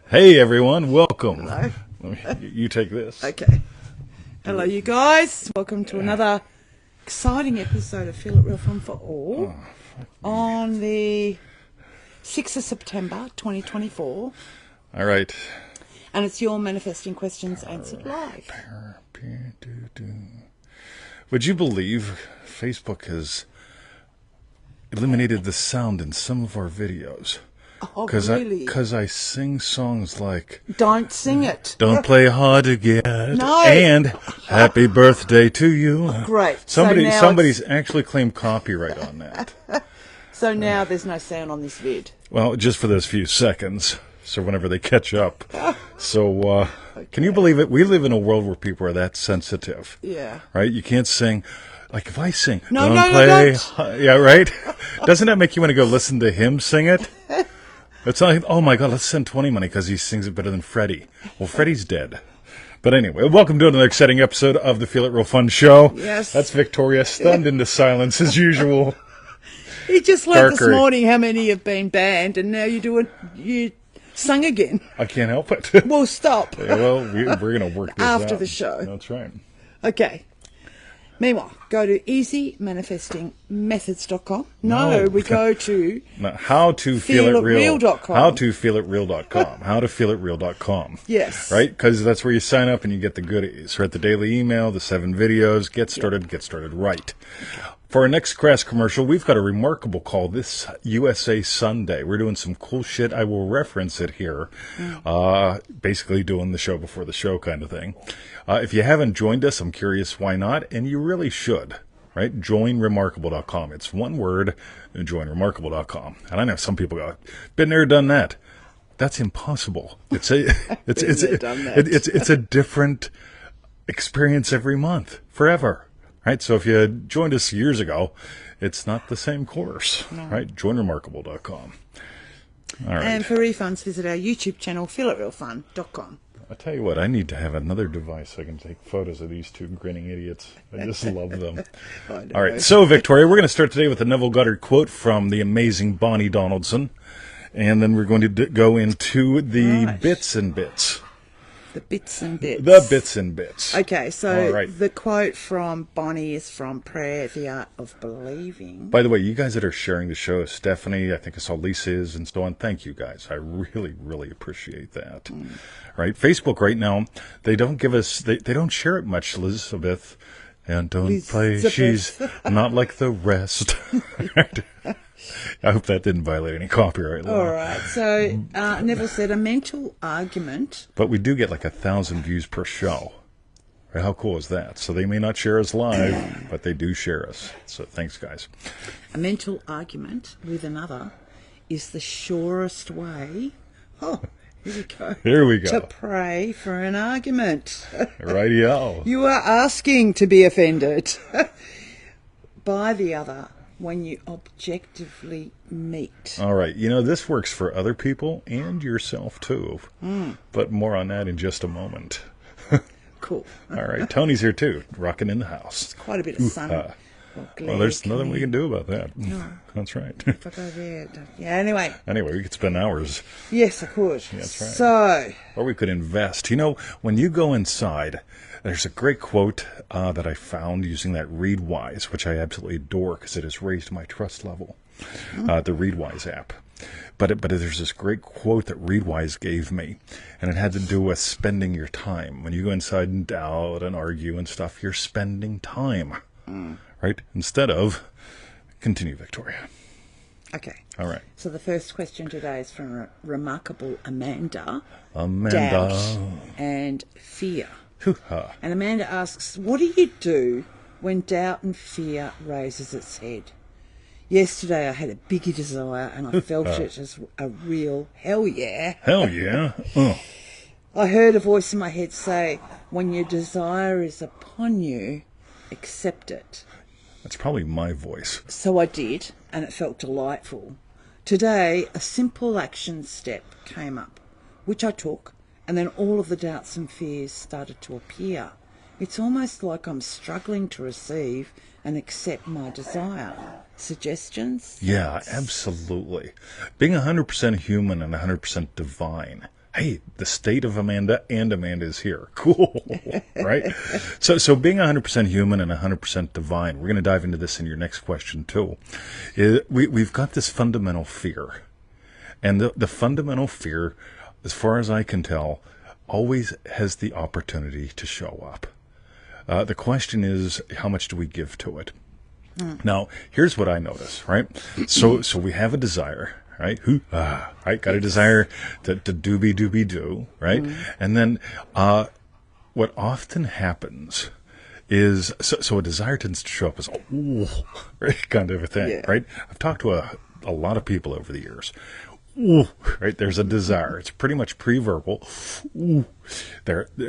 Hey everyone, welcome. Hello. You take this. Okay. Hello, you guys. Welcome to another exciting episode of Feel It Real Fun for All on the 6th of September 2024. All right. And it's your manifesting questions answered live. Would you believe Facebook has eliminated the sound in some of our videos? Oh, really? Because I sing songs like Don't sing it. "Don't Play Hard to Get" No. and "Happy Birthday to You." Great. Somebody's actually claimed copyright on that. So now there's no sound on this vid. Well, just for those few seconds. So whenever they catch up. So can you believe it? We live in a world where people are that sensitive. Yeah. Right? You can't sing. Like if I sing, No, yeah, right? Doesn't that make you want to go listen to him sing it? It's not like, oh my God, let's send 20 money because he sings it better than Freddie. Well, Freddie's dead. But anyway, welcome to another exciting episode of the Feel It Real Fun show. Yes. That's Victoria, stunned into silence as usual. He just learned this morning how many have been banned, and now you sung again. I can't help it. Well, stop. Yeah, well, we're going to work this After out. the show. That's right. Okay. Meanwhile, go to easymanifestingmethods.com. No, we go to howtofeelitreal.com. Howtofeelitreal.com. Howtofeelitreal.com. Yes. Right? Because that's where you sign up and you get the goodies. Right? The daily email, the 7 videos. Get started right. For our next crash commercial, we've got a remarkable call this USA Sunday. We're doing some cool shit. I will reference it here. Basically doing the show before the show kind of thing. If you haven't joined us, I'm curious why not, and you really should. Right? Joinremarkable.com. It's one word, joinremarkable.com. And I know some people go, been there, done that. That's impossible. It's a different experience every month, forever. Right, so if you joined us years ago, it's not the same course. No. Right, joinremarkable.com. All right. And for refunds, visit our YouTube channel, feelitrealfun.com. I tell you what, I need to have another device so I can take photos of these two grinning idiots. I just love them. All right, so Victoria, we're going to start today with a Neville Goddard quote from the amazing Bonnie Donaldson, and then we're going to go into the bits and bits. The bits and bits. The bits and bits. Okay, so the quote from Bonnie is from Prayer, the Art of Believing. By the way, you guys that are sharing the show, Stephanie, I think I saw Lisa is, and so on, thank you guys. I really, really appreciate that. Right? Facebook right now, they don't give us, they don't share it much, Elizabeth. And don't play, she's not like the rest. I hope that didn't violate any copyright law. All right. So Neville said a mental argument. But we do get like 1,000 views per show. Right? How cool is that? So they may not share us live, but they do share us. So thanks, guys. A mental argument with another is the surest way. Oh, here we go. Here we go. To pray for an argument. Rightio. You are asking to be offended by the other when you objectively meet. All right. You know, this works for other people and yourself, too. But more on that in just a moment. Cool. All right. Tony's here, too, rocking in the house. It's quite a bit of sun. Well, there's nothing we can do about that. No. That's right. If I go there, anyway. Anyway, we could spend hours. Yes, I could. Yeah, that's right. So. Or we could invest. You know, when you go inside, there's a great quote that I found using that ReadWise, which I absolutely adore because it has raised my trust level. The ReadWise app. But there's this great quote that ReadWise gave me, and it had to do with spending your time. When you go inside and doubt and argue and stuff, you're spending time. Right? Instead of... Continue, Victoria. Okay. All right. So the first question today is from remarkable Amanda. Amanda. Doubt and fear. Hoo-ha. And Amanda asks, what do you do when doubt and fear raises its head? Yesterday I had a biggie desire and I felt it as a real hell yeah. Hell yeah. I heard a voice in my head say, when your desire is upon you, accept it. That's probably my voice. So I did, and it felt delightful. Today, a simple action step came up, which I took, and then all of the doubts and fears started to appear. It's almost like I'm struggling to receive and accept my desire. Suggestions? Yeah, absolutely. Being 100% human and 100% divine, hey, the state of Amanda and Amanda is here. Cool, right? So being 100% human and 100% divine, we're going to dive into this in your next question too. We've got this fundamental fear. And the fundamental fear, as far as I can tell, always has the opportunity to show up. The question is, how much do we give to it? Now, here's what I notice, right? So we have a desire, right? Right? Got a desire to do, right? And then what often happens is, so a desire tends to show up as, ooh, right? Kind of a thing, right? I've talked to a lot of people over the years. Ooh, right? There's a desire. It's pretty much pre-verbal. Ooh.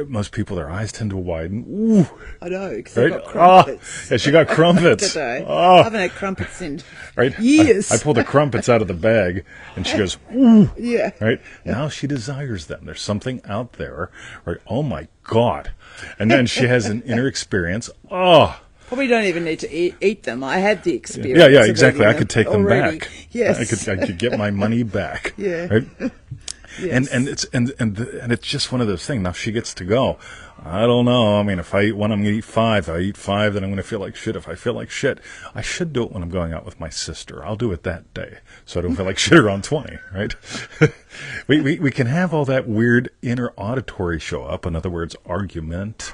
Most people, their eyes tend to widen. Ooh. I know, because Right? I've got crumpets. Yeah, she got crumpets. Today. Oh. I haven't had crumpets in Right? years. I pulled the crumpets out of the bag, and she goes, ooh. Yeah. Right? Now she desires them. There's something out there, right? Oh, my God. And then she has an inner experience. Oh. Probably don't even need to eat them. I had the experience. Yeah, of exactly. eating I could take them already. back. Yes. I could get my money back. Yeah. Right? Yes. And it's just one of those things. Now she gets to go. I don't know. I mean, if I eat one, I'm going to eat five. If I eat five, then I'm going to feel like shit. If I feel like shit, I should do it when I'm going out with my sister. I'll do it that day, so I don't feel like shit around 20, right? we can have all that weird inner auditory show up. In other words, argument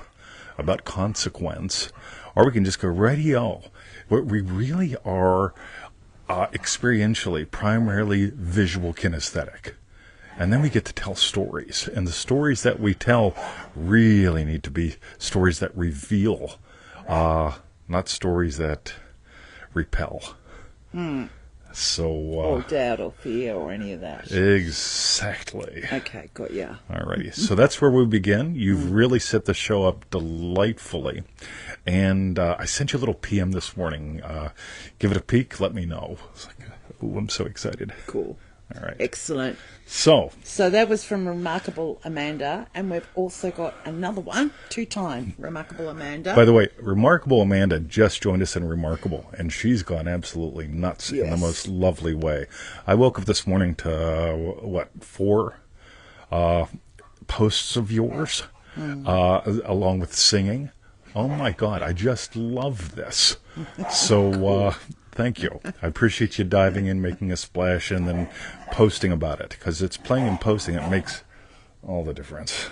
about consequence. Or we can just go, radio. We really are experientially, primarily visual kinesthetic. And then we get to tell stories. And the stories that we tell really need to be stories that reveal, not stories that repel. So, or doubt or fear or any of that. Exactly. Okay, got ya. Alrighty. So that's where we begin. You've really set the show up delightfully. And I sent you a little PM this morning. Give it a peek. Let me know. It's like, ooh, I'm so excited. Cool. All right. Excellent. So that was from Remarkable Amanda, and we've also got another one, 2-time Remarkable Amanda. by the way, Remarkable Amanda just joined us in Remarkable, and she's gone absolutely nuts in the most lovely way. I woke up this morning to, 4 posts of yours, along with singing. Oh, my God, I just love this. So Cool. thank you. I appreciate you diving in, making a splash, and then posting about it, because it's playing and posting. It makes all the difference.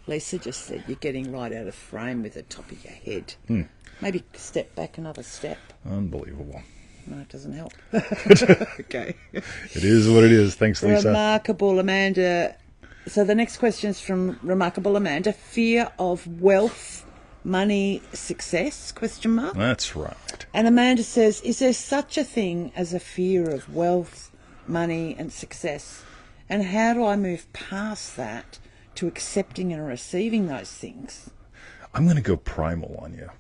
Lisa just said you're getting right out of frame with the top of your head. Maybe step back another step. Unbelievable. No, it doesn't help. Okay. It is what it is. Thanks, Lisa. Remarkable Amanda. So the next question is from Remarkable Amanda. Fear of wealth, money, success? Question mark. That's right. And Amanda says, is there such a thing as a fear of wealth, money and success? And how do I move past that to accepting and receiving those things? I'm going to go primal on you.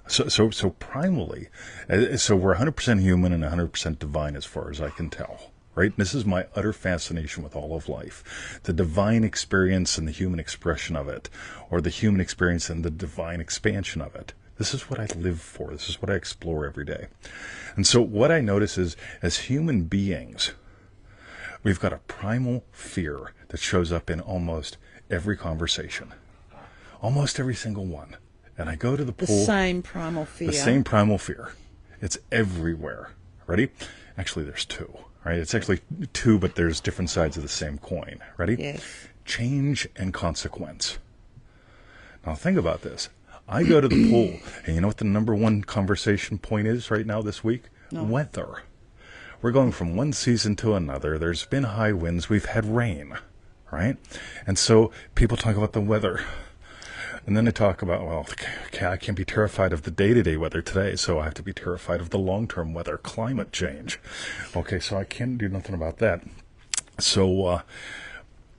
So primally, so we're 100% human and 100% divine as far as I can tell. Right? This is my utter fascination with all of life. The divine experience and the human expression of it, or the human experience and the divine expansion of it. This is what I live for. This is what I explore every day. And so what I notice is, as human beings, we've got a primal fear that shows up in almost every conversation. Almost every single one. And I go to the pool. The same primal fear. The same primal fear. It's everywhere. Ready? Actually, there's 2. Right? It's actually 2, but there's different sides of the same coin. Ready? Yes. Change and consequence. Now think about this. I go to the pool, and you know what the number one conversation point is right now this week? No. Weather. We're going from one season to another. There's been high winds. We've had rain, right? And so people talk about the weather. And then they talk about, well, okay, I can't be terrified of the day-to-day weather today, so I have to be terrified of the long-term weather, climate change. Okay, so I can't do nothing about that. So,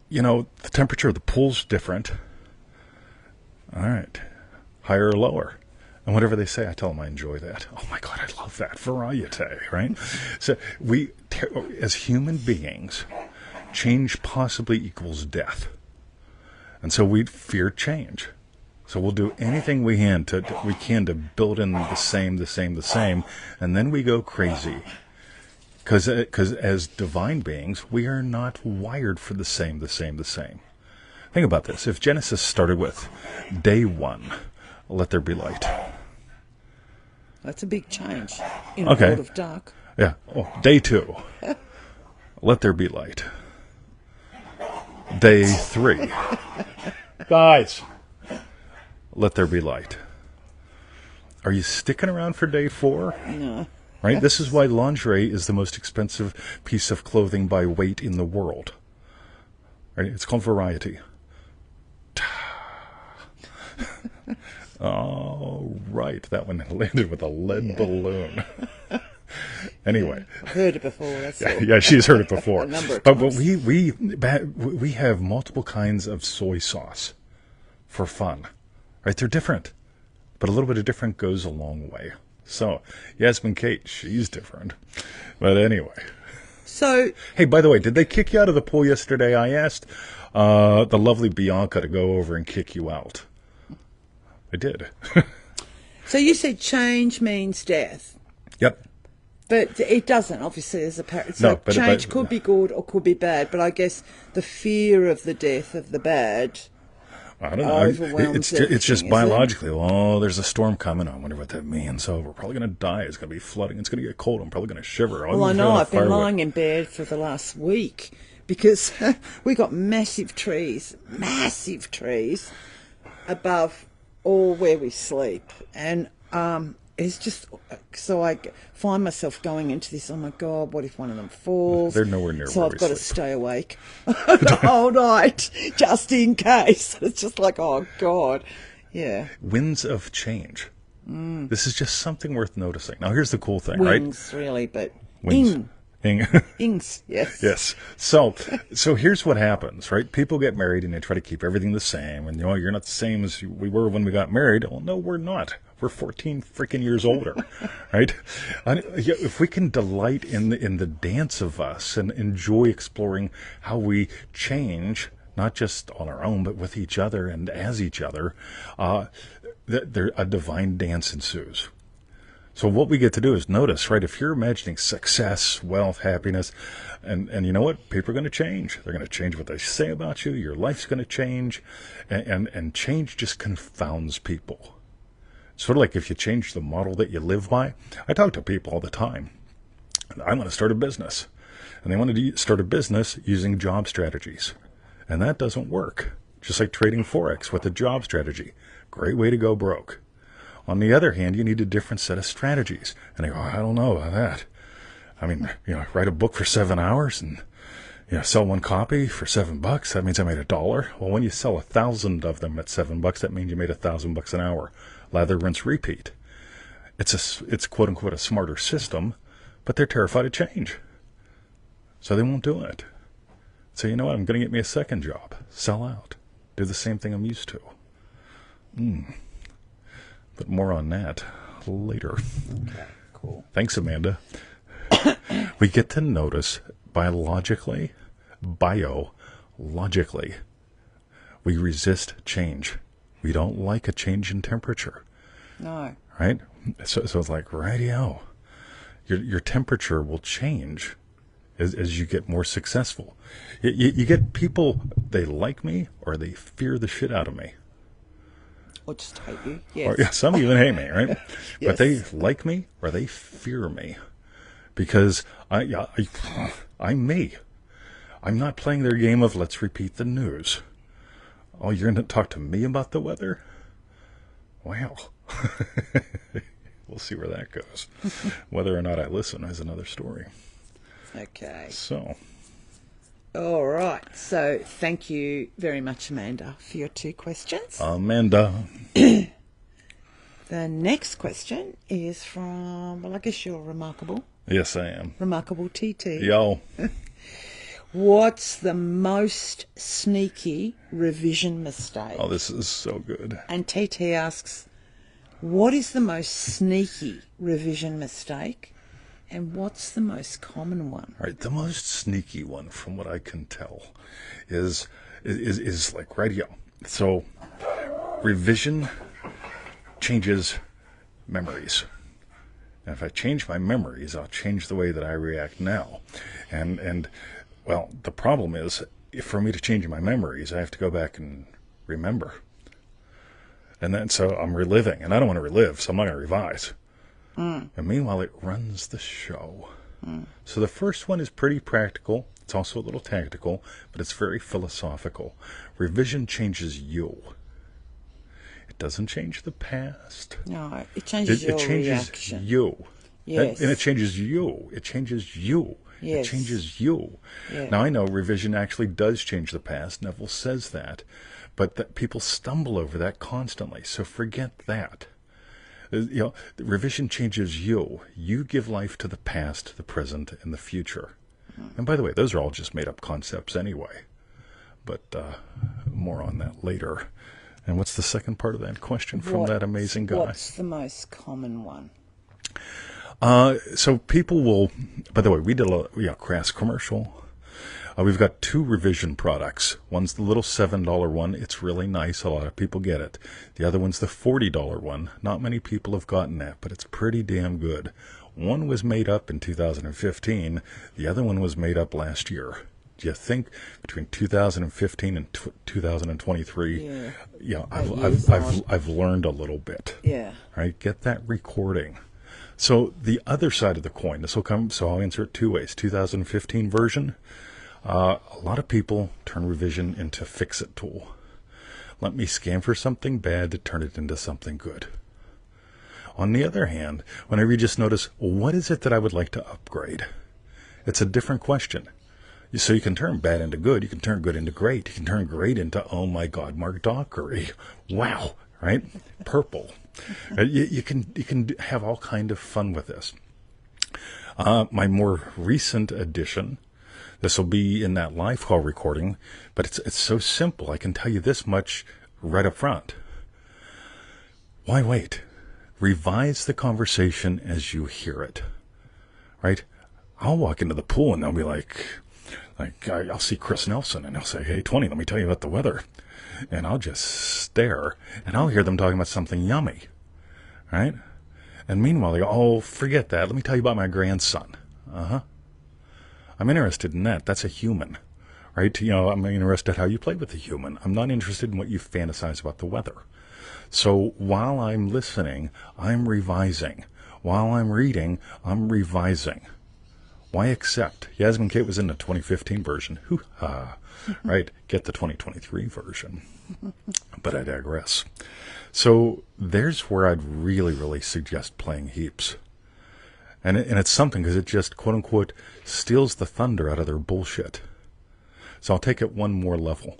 the temperature of the pool's different. All right. Higher or lower. And whatever they say, I tell them I enjoy that. Oh, my God, I love that variety, right? So we, as human beings, change possibly equals death. And so we fear change. So we'll do anything we can to build in the same, and then we go crazy. Because as divine beings, we are not wired for the same. Think about this. If Genesis started with day 1, let there be light. That's a big change in a world of dark. Yeah. Oh, day 2, let there be light. Day 3, guys, let there be light. Are you sticking around for day 4? No. Right? This is why lingerie is the most expensive piece of clothing by weight in the world. Right? It's called variety. Oh, right. That one landed with a lead balloon. Anyway. I've heard it before, that's all. Yeah, she's heard it before. A number of but times. we have multiple kinds of soy sauce for fun. Right? They're different. But a little bit of different goes a long way. So, Yasmin Kate, she's different. But anyway. So, hey, by the way, did they kick you out of the pool yesterday? I asked the lovely Bianca to go over and kick you out. I did. so you said change means death. Yep. But it doesn't, obviously, as a parent. No, So but- change but- could be good or could be bad. But I guess the fear of the death of the bad I don't know. overwhelms It's just everything, biologically. Oh, there's a storm coming. I wonder what that means. So we're probably going to die. It's going to be flooding. It's going to get cold. I'm probably going to shiver. Well, I know. I've been lying in bed for the last week because we got massive trees above all where we sleep. And it's just, so I find myself going into this, oh my God, what if one of them falls? They're nowhere near so where I've we got to sleep. stay awake the whole night just in case. It's just like, oh God. Yeah. Winds of change. This is just something worth noticing. Now, here's the cool thing, Wings, really, but right? ings, yes. Yes. So here's what happens, right? People get married and they try to keep everything the same. And, you're not the same as we were when we got married. Well, no, we're not. We're 14 freaking years older, right? If we can delight in the dance of us and enjoy exploring how we change, not just on our own, but with each other and as each other, a divine dance ensues. So what we get to do is notice, right? If you're imagining success, wealth, happiness, and you know what? People are going to change. They're going to change what they say about you. Your life's going to change, and change just confounds people. Sort of like if you change the model that you live by. I talk to people all the time. I want to start a business, and they want to start a business using job strategies, and that doesn't work. Just like trading Forex with a job strategy. Great way to go broke. On the other hand, you need a different set of strategies. And they go, I don't know about that. I mean, write a book for 7 hours and, sell one copy for $7. That means I made $1. Well, when you sell 1,000 of them at $7, that means you made $1,000 an hour. Lather, rinse, repeat. It's quote unquote a smarter system, but they're terrified of change. So they won't do it. So you know what? I'm going to get me a second job. Sell out. Do the same thing I'm used to. But more on that later. Okay, cool. Thanks, Amanda. We get to notice biologically, we resist change. We don't like a change in temperature. No. Right? So it's like, radio. Your temperature will change as you get more successful. You get people, they like me or they fear the shit out of me. Or just hate you, yes. Or, some even hate me, right? Yes. But they like me or they fear me because I'm me. I'm not playing their game of let's repeat the news. Oh, you're going to talk to me about the weather? Wow. We'll see where that goes. Whether or not I listen is another story. Okay. So, All right. So thank you very much, Amanda, for your 2 questions. Amanda. The next question is from, well, I guess you're remarkable. Yes, I am. Remarkable TT. Yo. What's the most sneaky revision mistake? Oh, this is so good. And TT asks, what is the most sneaky revision mistake? And what's the most common one? All right, the most sneaky one, from what I can tell, is like radio. So, revision changes memories. And if I change my memories, I'll change the way that I react now. And well, the problem is, for me to change my memories, I have to go back and remember. And then so I'm reliving, and I don't want to relive, so I'm not going to revise. And meanwhile, it runs the show. So the first one is pretty practical. It's also a little tactical, but it's very philosophical. Revision changes you. It doesn't change the past. No, it changes your changes reaction. you. Yes. And it changes you. It changes you. Yes. It changes you. Yeah. Now, I know revision actually does change the past. Neville says that. But people stumble over that constantly. So forget that. Revision changes you. You give life to the past, the present, and the future. And by the way, those are all just made-up concepts anyway. But more on that later. And what's the second part of that question from that amazing guy? What's the most common one? So people will, by the way, we did a crass commercial. We've got 2 revision products. One's the little $7 one. It's really nice. A lot of people get it. The other one's the $40 one. Not many people have gotten that, but it's pretty damn good. One was made up in 2015. The other one was made up last year. Do you think between 2015 and 2023? Yeah, I've learned a little bit. Yeah. Right, get that recording. So the other side of the coin, this will come. So I'll answer it 2 ways. 2015 version. A lot of people turn revision into fix-it tool. Let me scan for something bad to turn it into something good. On the other hand, whenever you just notice, what is it that I would like to upgrade? It's a different question. So you can turn bad into good. You can turn good into great. You can turn great into, oh my God, Mark Dockery. Wow, right? Purple. You can have all kind of fun with this. My more recent addition, this will be in that live call recording, but it's so simple. I can tell you this much right up front. Why wait? Revise the conversation as you hear it, right? I'll walk into the pool and they'll be like I'll see Chris Nelson and he'll say, hey, 20, let me tell you about the weather. And I'll just stare and I'll hear them talking about something yummy, right? And meanwhile, they go, oh, forget that. Let me tell you about my grandson. I'm interested in that. That's a human, right? I'm interested how you play with the human. I'm not interested in what you fantasize about the weather. So while I'm listening, I'm revising. While I'm reading, I'm revising. Why accept? Yasmin Kate was in the 2015 version. Hoo-ha. Right? Get the 2023 version. But I digress. So there's where I'd really, really suggest playing heaps. And it's something because it just, quote unquote, steals the thunder out of their bullshit. So I'll take it one more level.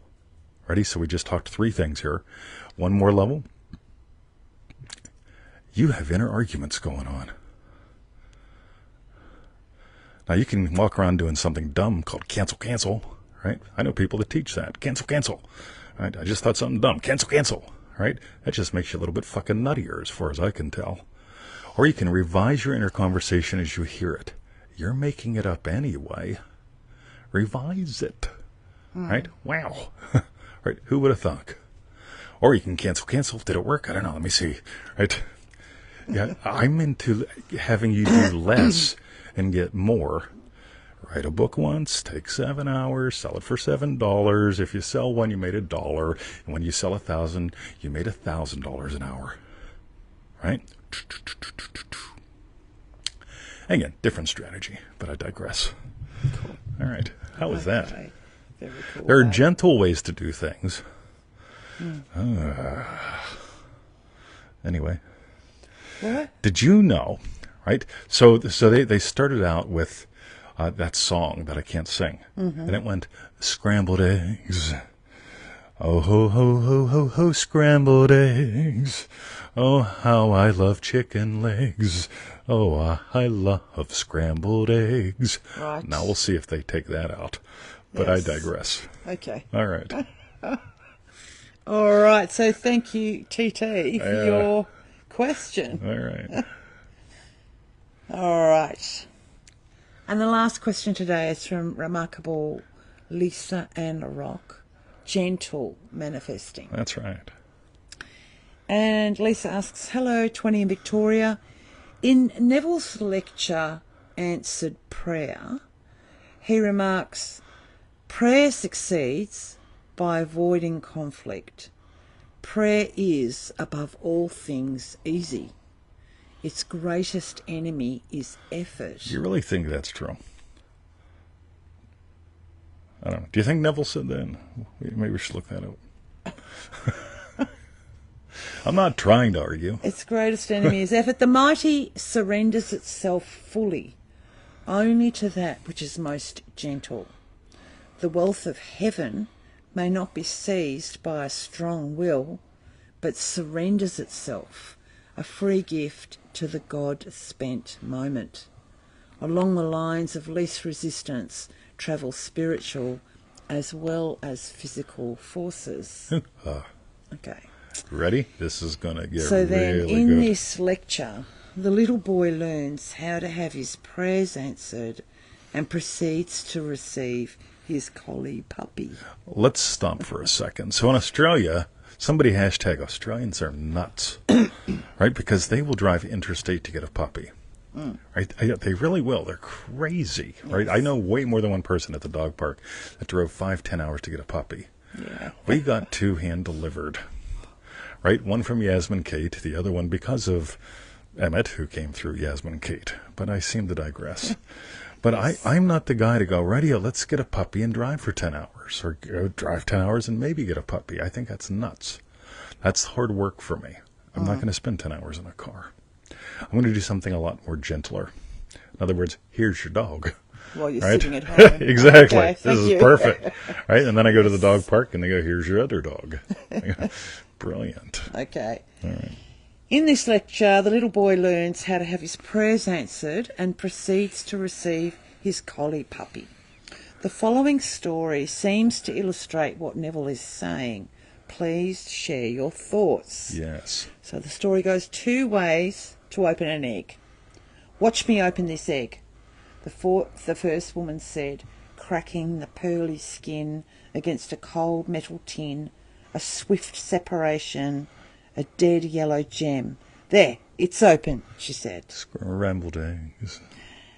Ready? So we just talked 3 things here. One more level. You have inner arguments going on. Now you can walk around doing something dumb called cancel, right? I know people that teach that. Cancel, right? I just thought something dumb. Cancel, right? That just makes you a little bit fucking nuttier as far as I can tell. Or you can revise your inner conversation as you hear it. You're making it up anyway. Revise it, right? Wow, right? Who would have thunk? Or you can cancel. Did it work? I don't know. Let me see, right? Yeah, I'm into having you do less and get more. Write a book once, take 7 hours, sell it for $7. If you sell one, you made $1. And when you sell 1,000, you made $1,000 an hour. Right? Again, different strategy, but I digress. Cool. All right. How was that? Very cool. There are gentle ways to do things. Anyway. What? Did you know, right? So they started out with that song that I can't sing. And it went, scrambled eggs. Oh, ho, ho, ho, ho, ho, scrambled eggs. Oh, how I love chicken legs. Oh, I love scrambled eggs. Right. Now we'll see if they take that out. But Yes. I digress. Okay. All right. All right. So thank you, TT, for your question. All right. All right. And the last question today is from remarkable Lisa Ann Rock. Gentle manifesting. That's right. And Lisa asks, hello, 20 in Victoria. In Neville's lecture, Answered Prayer, he remarks, prayer succeeds by avoiding conflict. Prayer is, above all things, easy. Its greatest enemy is effort. You really think that's true? I don't know. Do you think Neville said that? Maybe we should look that up. I'm not trying to argue. Its greatest enemy is effort. The mighty surrenders itself fully, only to that which is most gentle. The wealth of heaven may not be seized by a strong will, but surrenders itself, a free gift to the God-spent moment. Along the lines of least resistance travel spiritual as well as physical forces. Okay. Ready? This is going to get So then, really in good. this lecture, the little boy learns how to have his prayers answered and proceeds to receive his collie puppy. Let's stop for a second. So in Australia, somebody hashtag Australians are nuts, right? Because they will drive interstate to get a puppy. Right? They really will. They're crazy, right? Yes. I know way more than one person at the dog park that drove 5-10 hours to get a puppy. Yeah. We got 2 hand-delivered, right? One from Yasmin Kate, the other one because of Emmett, who came through Yasmin Kate. But I seem to digress. But I'm not the guy to go, radio, let's get a puppy and drive for 10 hours. Or drive 10 hours and maybe get a puppy. I think that's nuts. That's hard work for me. I'm not going to spend 10 hours in a car. I'm going to do something a lot more gentler. In other words, here's your dog. While you're Right? sitting at home. Exactly. Okay, This thank is you. perfect. Right? And then I go to the dog park and they go, here's your other dog. Brilliant. Okay. All right. In this lecture, the little boy learns how to have his prayers answered and proceeds to receive his collie puppy. The following story seems to illustrate what Neville is saying. Please share your thoughts. Yes. So the story goes 2 ways to open an egg. Watch me open this egg, the first woman said, cracking the pearly skin against a cold metal tin, a swift separation, a dead yellow gem. There, it's open, she said. Scrambled eggs.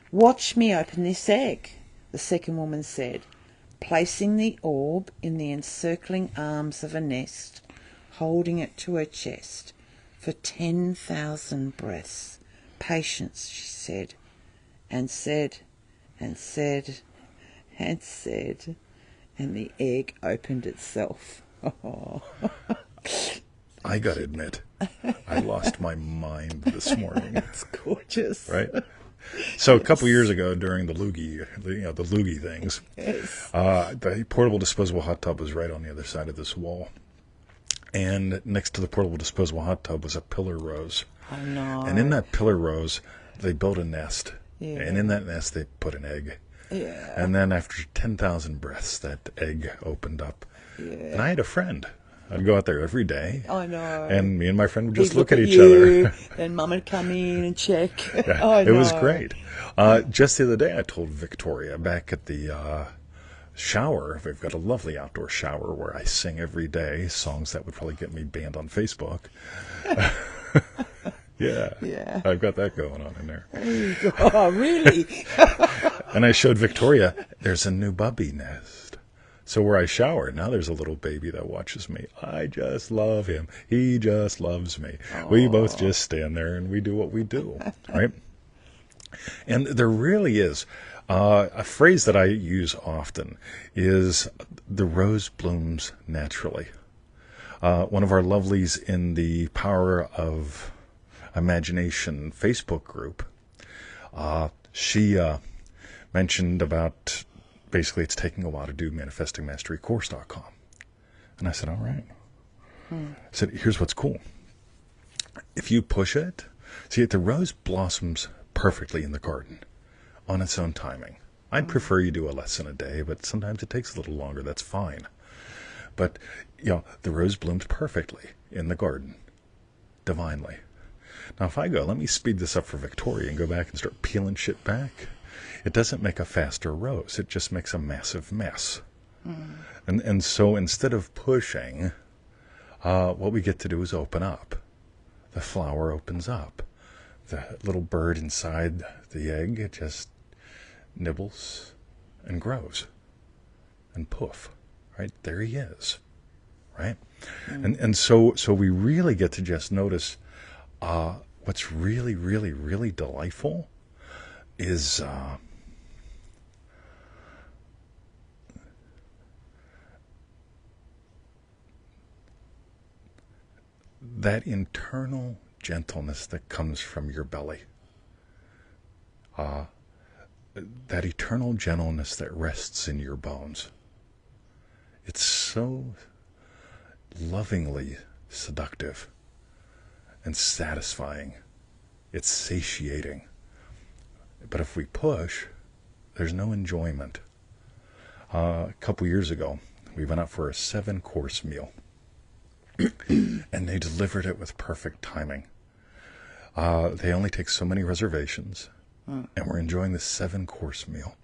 Watch me open this egg, the second woman said, placing the orb in the encircling arms of a nest, holding it to her chest for 10,000 breaths. Patience, she said, and said, and said, and said, and the egg opened itself. I got to admit, I lost my mind this morning. It's gorgeous. Right? So a couple years ago, during the loogie things, Yes. the portable disposable hot tub was right on the other side of this wall. And next to the portable disposable hot tub was a pillar rose. I know. And in that pillar rose, they built a nest. Yeah. And in that nest, they put an egg. Yeah. And then after 10,000 breaths, that egg opened up. Yeah. And I had a friend. I'd go out there every day. I know. And me and my friend would just He'd look at each you, other. Then Mum would come in and check. Yeah, I it was know. great. Just the other day, I told Victoria back at the shower. We've got a lovely outdoor shower where I sing every day songs that would probably get me banned on Facebook. Yeah, I've got that going on in there. Oh, really? And I showed Victoria, there's a new bubby nest. So where I shower, now there's a little baby that watches me. I just love him. He just loves me. We both just stand there and we do what we do, right? And there really is a phrase that I use often is the rose blooms naturally. One of our lovelies in the Power of Imagination Facebook group, she mentioned about basically it's taking a while to do manifestingmasterycourse.com. And I said, all right. I said, here's what's cool. If you push it, see, the rose blossoms perfectly in the garden on its own timing. I'd prefer you do a lesson a day, but sometimes it takes a little longer. That's fine. But, the rose blooms perfectly in the garden, divinely. Now, if I go, let me speed this up for Victoria and go back and start peeling shit back, it doesn't make a faster rose. It just makes a massive mess. And so instead of pushing, what we get to do is open up. The flower opens up. the little bird inside the egg just nibbles and grows. And poof, right? There he is, right? And so we really get to just notice what's really, really, really delightful is that internal gentleness that comes from your belly. That eternal gentleness that rests in your bones. It's so lovingly seductive and satisfying. It's satiating. But if we push, there's no enjoyment. A couple years ago, we went out for a 7-course meal. And they delivered it with perfect timing. They only take so many reservations. And we're enjoying this 7-course meal.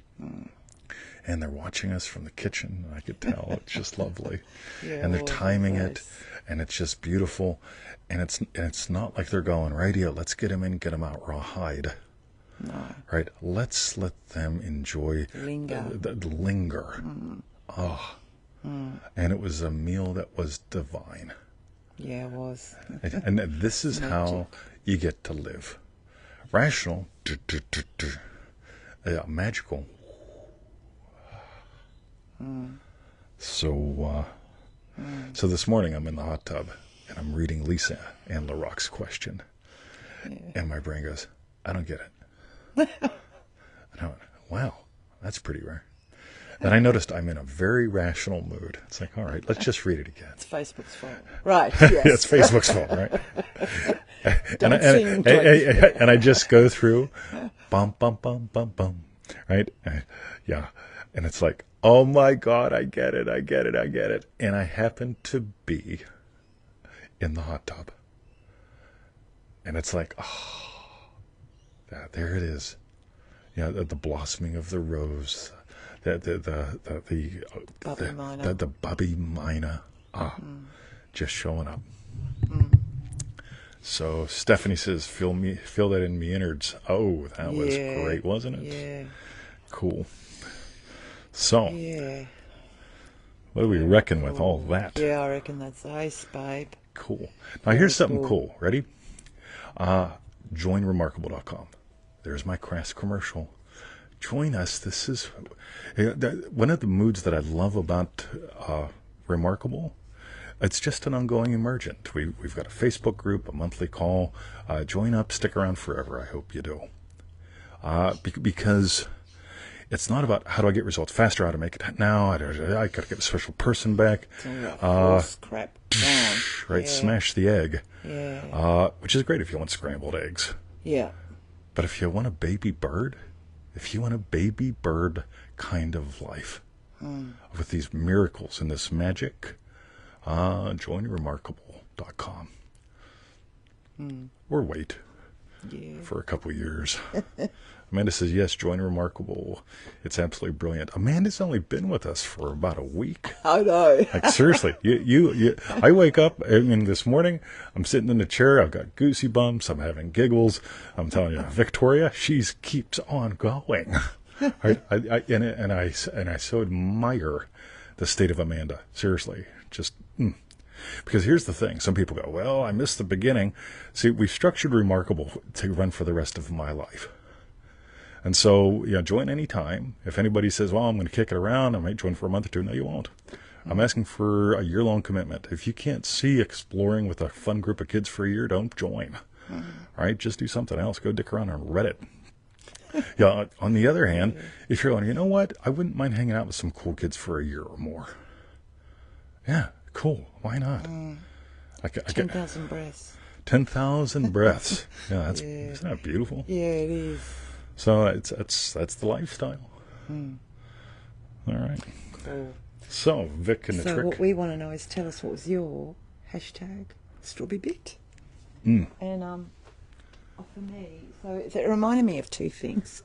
And they're watching us from the kitchen. I could tell it's just lovely. Yeah, and they're timing nice. it, and it's just beautiful. And it's not like they're going, radio, let's get him in, get him out, rawhide. No. Right? Let's let them enjoy Linger. the linger. Oh. And it was a meal that was divine. Yeah, it was. And this is how you get to live. Rational, magical. So this morning I'm in the hot tub and I'm reading Lisa Ann LaRock's question. Yeah. And my brain goes, I don't get it. And I went, wow, that's pretty rare. Then I noticed I'm in a very rational mood. It's like, all right, let's just read it again. It's Facebook's fault. Right, yes. It's Facebook's fault, right? Don't and I just go through, bum, bum, bum, bum, bum, right? Yeah. And it's like, oh my God, I get it. And I happen to be in the hot tub. And it's like, oh, there it is. Yeah, the blossoming of the rose, the bubby mina, just showing up. So Stephanie says, feel that in me innards. Oh, that was great, wasn't it? Yeah. Cool. So, what do we reckon with all that? Yeah, I reckon that's ace, babe. Cool. Now here's something cool. Ready? JoinRemarkable.com. There's my crass commercial. Join us. This is one of the moods that I love about Remarkable. It's just an ongoing emergent. We've got a Facebook group, a monthly call. Join up, stick around forever. I hope you do. Because it's not about how do I get results faster, how to make it now. I got to get a special person back. Crap. Right, smash the egg. Yeah. Which is great if you want scrambled eggs. Yeah. But if you want a baby bird, kind of life, with these miracles and this magic, joinremarkable.com. Or wait for a couple years. Amanda says, yes, join Remarkable. It's absolutely brilliant. Amanda's only been with us for about a week. I know. Like, seriously, I wake up, this morning, I'm sitting in the chair, I've got goosey bumps, I'm having giggles. I'm telling you, Victoria, she keeps on going. Right? I so admire the state of Amanda. Seriously, just... Because here's the thing. Some people go, well, I missed the beginning. See, we've structured Remarkable to run for the rest of my life. And so, join any time. If anybody says, well, I'm going to kick it around, I might join for a month or two. No, you won't. I'm asking for a year-long commitment. If you can't see exploring with a fun group of kids for a year, don't join. All right? Just do something else. Go dick around on Reddit. On the other hand, if you're going, you know what? I wouldn't mind hanging out with some cool kids for a year or more. Yeah, cool. Why not? 10,000 breaths. 10,000 breaths. Yeah, isn't that beautiful? Yeah, it is. So that's the lifestyle. All right. Cool. So Vic and the trick. So what we want to know is tell us what was your hashtag strawberry bit. And for me, so it reminded me of two things.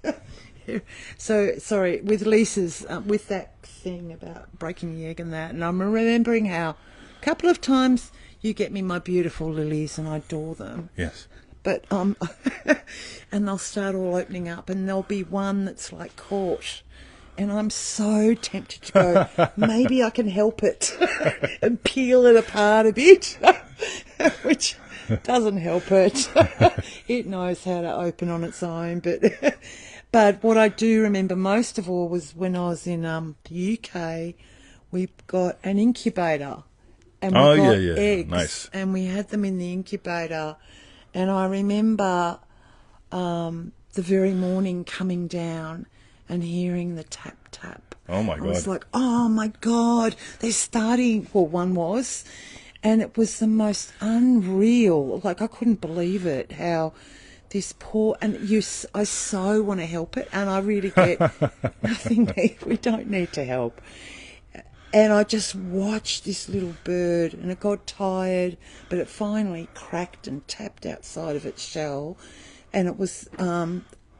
So sorry, with Lisa's with that thing about breaking the egg and that, and I'm remembering how a couple of times you get me my beautiful lilies and I adore them. Yes. but and they'll start all opening up, and there'll be one that's like caught, and I'm so tempted to go, maybe I can help it and peel it apart a bit, which doesn't help it. It knows how to open on its own, but what I do remember most of all was when I was in the UK, we got an incubator. And we got eggs, nice. and we had them in the incubator. And I remember the very morning coming down and hearing the tap, tap. Oh, my God. I was like, oh, my God, they're starting. Well, one was. And it was the most unreal. Like, I couldn't believe it, how this poor... And I so want to help it, and I really get nothing. We don't need to help. And I just watched this little bird, and it got tired, but it finally cracked and tapped outside of its shell, and it was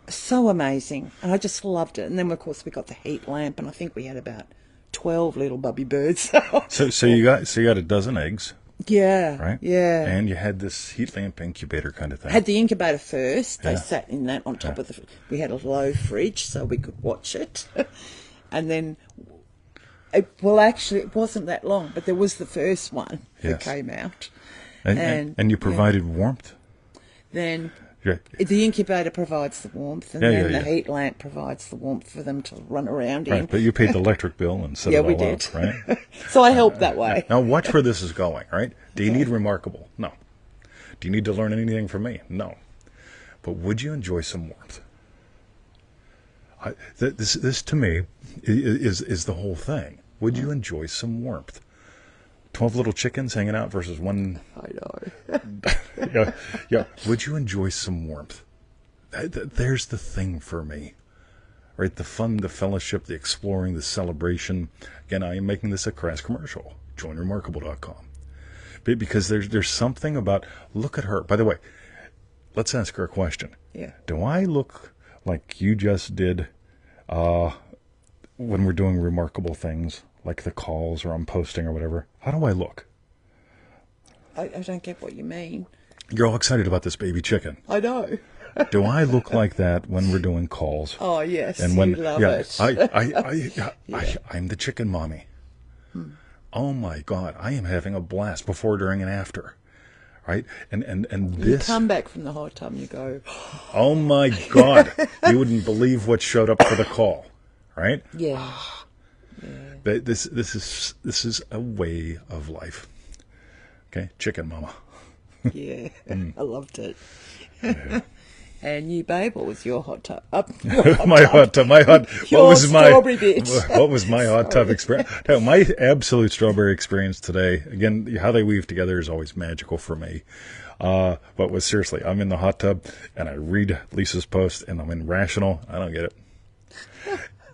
so amazing, and I just loved it. And then, of course, we got the heat lamp, and I think we had about 12 little bubby birds. So you got a dozen eggs. Yeah, right? Yeah. And you had this heat lamp incubator kind of thing. Had the incubator first. They Yeah. sat in that on top of the... We had a low fridge so we could watch it. And then... actually, it wasn't that long, but there was the first one that came out. And you provided warmth? Then Yeah. the incubator provides the warmth, and then the heat lamp provides the warmth for them to run around Right, in. but you paid the electric bill and set it all we did. up, right? So I helped that way. Now watch where this is going, right? Do you need remarkable? No. Do you need to learn anything from me? No. But would you enjoy some warmth? This to me is the whole thing. Would you enjoy some warmth? 12 little chickens hanging out versus one. I know. Yeah. Would you enjoy some warmth? There's the thing for me. Right? The fun, the fellowship, the exploring, the celebration. Again, I am making this a crass commercial. JoinRemarkable.com. Because there's something about, look at her. By the way, let's ask her a question. Yeah. Do I look like you just did when we're doing remarkable things, like the calls or I'm posting or whatever? How do I look? I don't get what you mean. You're all excited about this baby chicken. I know. Do I look like that when we're doing calls? Oh, yes, And when, you love yeah, it. I'm the chicken mommy. Oh my God, I am having a blast before, during, and after. Right? And this... You come back from the hot tub and you go... Oh my God, you wouldn't believe what showed up for the call. Right? Yeah. This is a way of life. Okay? Chicken mama. Yeah. I loved it. Yeah. And you, babe, what was your hot tub? My hot tub. Your strawberry bitch. What was my hot tub experience? No, my absolute strawberry experience today, again, how they weave together is always magical for me. But was seriously, I'm in the hot tub and I read Lisa's post and I'm in rational. I don't get it.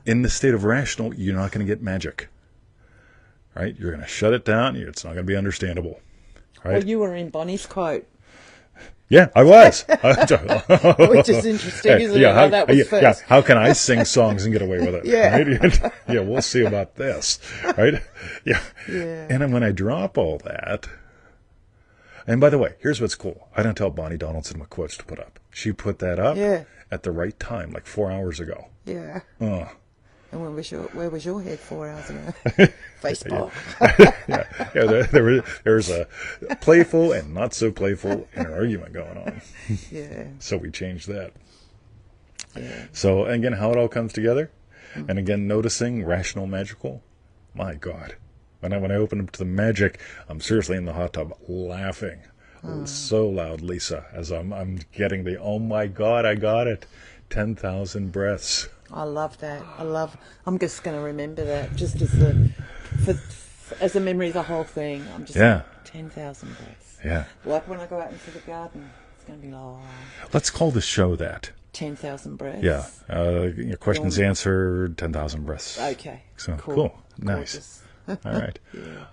In the state of rational, you're not going to get magic. Right? You're going to shut it down. It's not going to be understandable. Right? Well, you were in Bonnie's quote. Yeah, I was. Which is interesting, isn't it? How that was first. Yeah, how can I sing songs and get away with it? Yeah. Right? Yeah, we'll see about this. Right? Yeah. Yeah. And then when I drop all that, and by the way, here's what's cool. I don't tell Bonnie Donaldson what quotes to put up. She put that up at the right time, like 4 hours ago. Yeah. And where was your head 4 hours ago? Facebook. There's a playful and not so playful inner argument going on. Yeah. So we changed that. Yeah. So again, how it all comes together, and again, noticing rational, magical. My God, when I open up to the magic, I'm seriously in the hot tub laughing so loud, Lisa, as I'm getting the oh my God, I got it, 10,000 breaths. I love that. I'm just going to remember that just as a memory of the whole thing. I'm just 10,000 breaths. Yeah. Like when I go out into the garden, it's going to be like... Let's call the show that. 10,000 breaths. Yeah. Your questions answered, 10,000 breaths. Okay. So cool. Nice. All right. Yeah.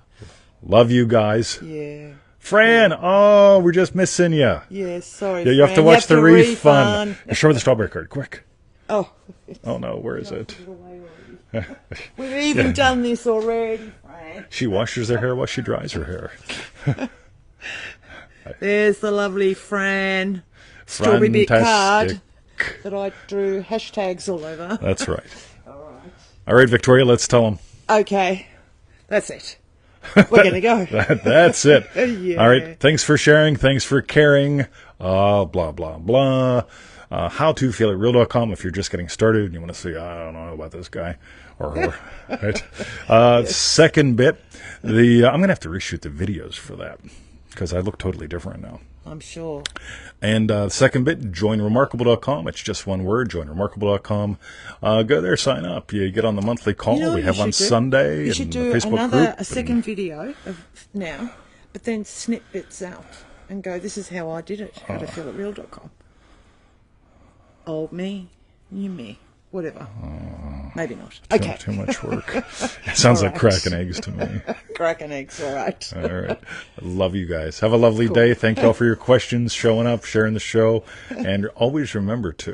Love you guys. Yeah. Fran, oh, we're just missing you. Yeah, sorry. Yeah, you have to watch the refund. Show her the strawberry card, quick. Oh. Oh no, where is it? We've even done this already, Fran. She washes her hair while she dries her hair. There's the lovely Fran strawberry bit card that I drew hashtags all over. That's right. All right, Victoria, let's tell them. Okay, that's it. We're going to go. That's it. Yeah. All right. Thanks for sharing. Thanks for caring. Blah, blah, blah. How-to-feel-it-real.com if you're just getting started and you want to see, I don't know about this guy or her. Right? Yes. Second bit, I'm going to have to reshoot the videos for that because I look totally different now. I'm sure. And second bit, joinremarkable.com. It's just one word, joinremarkable.com. Go there, sign up. You get on the monthly call You know we have on should do? Sunday. You should and do the Facebook group. a second video of now, but then snip bits out and go, this is how I did it, howtofeelitreal.com. Old me, new me, whatever. Maybe not. Okay. Too much work. It sounds like cracking eggs to me. Cracking eggs, all right. All right. I love you guys. Have a lovely day. Thank you all for your questions, showing up, sharing the show, and always remember to